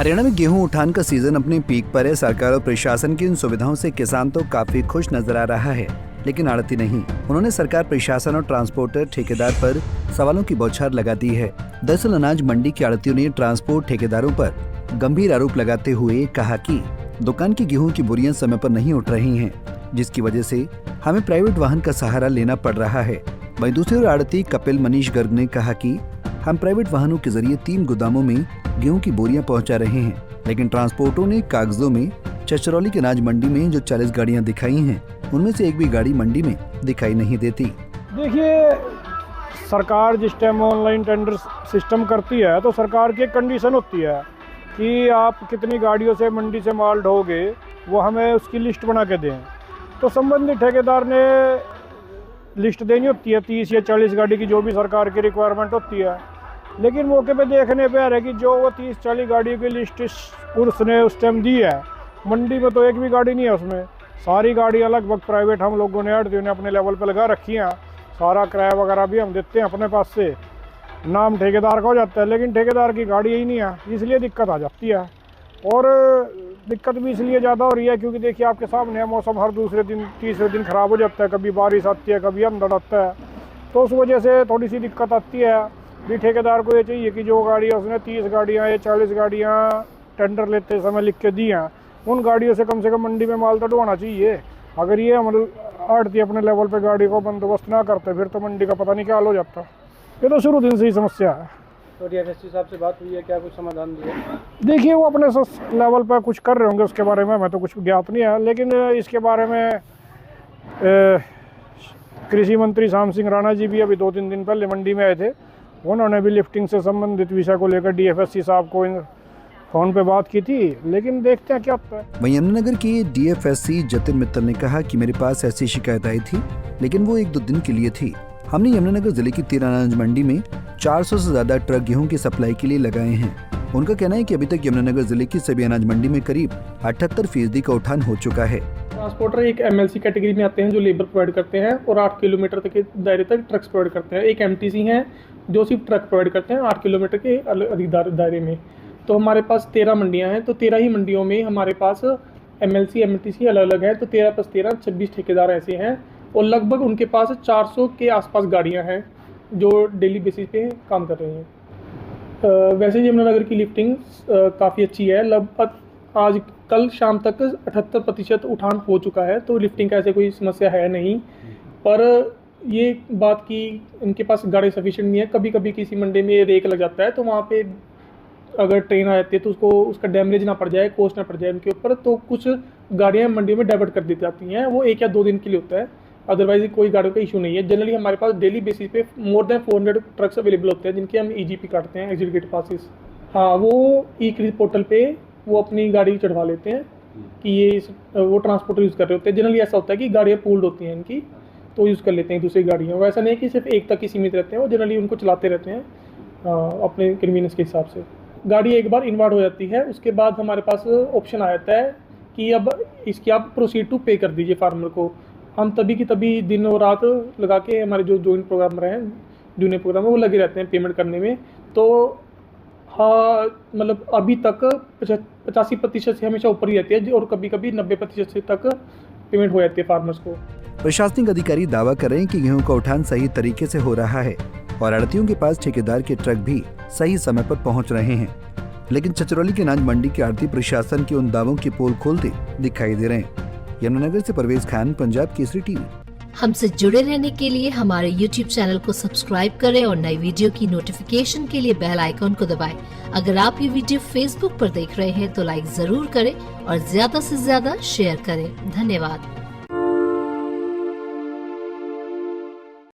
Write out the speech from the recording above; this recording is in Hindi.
हरियाणा में गेहूं उठान का सीजन अपने पीक पर है। सरकार और प्रशासन की इन सुविधाओं से किसान तो काफी खुश नजर आ रहा है, लेकिन आड़ती नहीं। उन्होंने सरकार, प्रशासन और ट्रांसपोर्टर ठेकेदार पर सवालों की बौछार लगा दी है। दरअसल अनाज मंडी के आड़तियों ने ट्रांसपोर्ट ठेकेदारों पर गंभीर आरोप लगाते हुए कहा कि दुकान की गेहूं की बोरियां समय पर नहीं उठ रही हैं, जिसकी वजह से हमें प्राइवेट वाहन का सहारा लेना पड़ रहा है। वहीं दूसरी ओर आड़ती कपिल मनीष गर्ग ने कहा कि हम प्राइवेट वाहनों के जरिए 3 गोदामों में गेहूं की बोरियां पहुंचा रहे हैं, लेकिन ट्रांसपोर्टरों ने कागजों में चचरौली के अनाज मंडी में जो 40 गाड़ियां दिखाई हैं, उनमें से एक भी गाड़ी मंडी में दिखाई नहीं देती। देखिए, सरकार जिस टाइम ऑनलाइन टेंडर सिस्टम करती है तो सरकार की एक कंडीशन होती है कि आप कितनी गाड़ियों से मंडी से माल ढोगे, वो हमें उसकी लिस्ट बना के दें। तो संबंधित ठेकेदार ने लिस्ट देनी होती है 30 या 40 गाड़ी की, जो भी सरकार की रिक्वायरमेंट होती है। लेकिन मौके पे देखने पे आ रहा है कि जो वो 30-40 गाड़ियों की लिस्ट उसने उस टाइम दी है, मंडी में तो एक भी गाड़ी नहीं है उसमें। सारी गाड़ियाँ लगभग प्राइवेट हम लोगों ने आड़तियों ने अपने लेवल पे लगा रखी हैं। सारा किराया वगैरह भी हम देते हैं अपने पास से, नाम ठेकेदार का हो जाता है, लेकिन ठेकेदार की गाड़ी ही नहीं है, इसलिए दिक्कत आ जाती है। और दिक्कत भी इसलिए ज़्यादा हो रही है क्योंकि देखिए आपके सामने है, मौसम हर दूसरे दिन तीसरे दिन ख़राब हो जाता है, कभी बारिश आती है, कभी अंधड़ आता है, तो उस वजह से थोड़ी सी दिक्कत आती है। भी ठेकेदार को ये चाहिए कि जो गाड़ियाँ उसने 30 गाड़ियाँ या 40 गाड़ियाँ टेंडर लेते समय लिख के दी हैं, उन गाड़ियों से कम मंडी में माल तो ढोना चाहिए। अगर ये हम आड़ती अपने लेवल पे गाड़ी को बंदोबस्त ना करते फिर तो मंडी का पता नहीं क्या हाल हो जाता। ये तो शुरू दिन से ही समस्या है। तो डीएफएससी साहब से बात हुई है, क्या कुछ समाधान दिया? देखिए, वो अपने लेवल पर कुछ कर रहे होंगे, उसके बारे में मैं तो कुछ ज्ञात नहीं है। लेकिन इसके बारे में कृषि मंत्री श्याम सिंह राणा जी भी अभी 2-3 दिन पहले मंडी में आए थे। उन्होंने भी लिफ्टिंग से संबंधित विषय को लेकर डीएफएससी साहब को फोन पे बात की थी, लेकिन देखते हैं क्या होता है। वहीं यमुनानगर के डीएफएससी जतिन मित्तल ने कहा कि मेरे पास ऐसी शिकायत आई थी, लेकिन वो 1-2 दिन के लिए थी। हमने यमुनानगर जिले की 13 अनाज मंडी में 400 से ज्यादा ट्रक गेहूं की सप्लाई के लिए लगाए हैं। उनका कहना है कि अभी तक यमुनानगर जिले की सभी अनाज मंडी में करीब 78% का उठान हो चुका है। ट्रांसपोर्टर एक एमएलसी कैटेगरी में आते हैं जो लेबर प्रोवाइड करते हैं और 8 किलोमीटर तक के दायरे तक ट्रक्स प्रोवाइड करते हैं। एक एमटीसी हैं जो सिर्फ ट्रक प्रोवाइड करते हैं 8 किलोमीटर के अधिक दायरे में। तो हमारे पास 13 मंडियां हैं, तो 13 ही मंडियों में हमारे पास एमएलसी एमटीसी अलग अलग है। तो 13+13 26 ठेकेदार ऐसे हैं और लगभग उनके पास 400 के आसपास गाड़ियां हैं जो डेली बेसिस पे काम कर रही हैं। वैसे यमुनानगर की लिफ्टिंग काफ़ी अच्छी है। लगभग आज कल शाम तक 78% उठान हो चुका है, तो लिफ्टिंग का ऐसे कोई समस्या है नहीं। पर ये बात कि इनके पास गाड़ी सफिशिएंट नहीं है। कभी कभी किसी मंडी में रेक लग जाता है, तो वहाँ पे अगर ट्रेन आ जाती है तो उसका डैमेज ना पड़ जाए, कॉस्ट ना पड़ जाए उनके ऊपर, तो कुछ गाड़ियाँ मंडी में डाइवर्ट कर दी जाती हैं। वो 1 या 2 दिन के लिए होता है, अदरवाइज कोई गाड़ियों का इशू नहीं है। जनरली हमारे पास डेली बेसिस पे मोर देन 400 ट्रक्स अवेलेबल होते हैं जिनके हम ईजीपी काटते हैं, एग्जिट गेट पासिस। हाँ, वो ई-क्रिज पोर्टल पे वो अपनी गाड़ी चढ़वा लेते हैं कि ये वो ट्रांसपोर्टर यूज़ कर रहे होते हैं। जनरली ऐसा होता है कि गाड़ियाँ पूल्ड होती हैं इनकी, तो यूज़ कर लेते हैं दूसरी गाड़ियाँ। वैसा नहीं है कि सिर्फ एक तक ही सीमित रहते हैं, वो जनरली उनको चलाते रहते हैं अपने कन्वीनियंस के हिसाब से। गाड़ी एक बार इन्वार्ड हो जाती है, उसके बाद हमारे पास ऑप्शन आ जाता है कि अब इसकी आप प्रोसीड टू पे कर दीजिए फार्मर को। हम तभी की तभी दिन और रात लगा के हमारे जो जॉइंट प्रोग्रामर हैं, जूनियर प्रोग्रामर, वो लगे रहते हैं पेमेंट करने में। तो हाँ, मतलब अभी तक 85% से हमेशा ऊपर ही रहती है और कभी कभी 90% तक पेमेंट हो जाती है फार्मर्स को। प्रशासनिक अधिकारी दावा कर रहे हैं कि गेहूं का उठान सही तरीके से हो रहा है और आड़तियों के पास ठेकेदार के ट्रक भी सही समय पर पहुंच रहे हैं, लेकिन चचरौली के अनाज मंडी के आड़ती प्रशासन के उन दावों की पोल खोलते दिखाई दे रहे हैं। यमुनानगर से परवेज खान, पंजाब केसरी टीवी। हमसे जुड़े रहने के लिए हमारे YouTube चैनल को सब्सक्राइब करें और नई वीडियो की नोटिफिकेशन के लिए बेल आइकॉन को दबाएं। अगर आप ये वीडियो Facebook पर देख रहे हैं तो लाइक जरूर करें और ज्यादा से ज्यादा शेयर करें। धन्यवाद।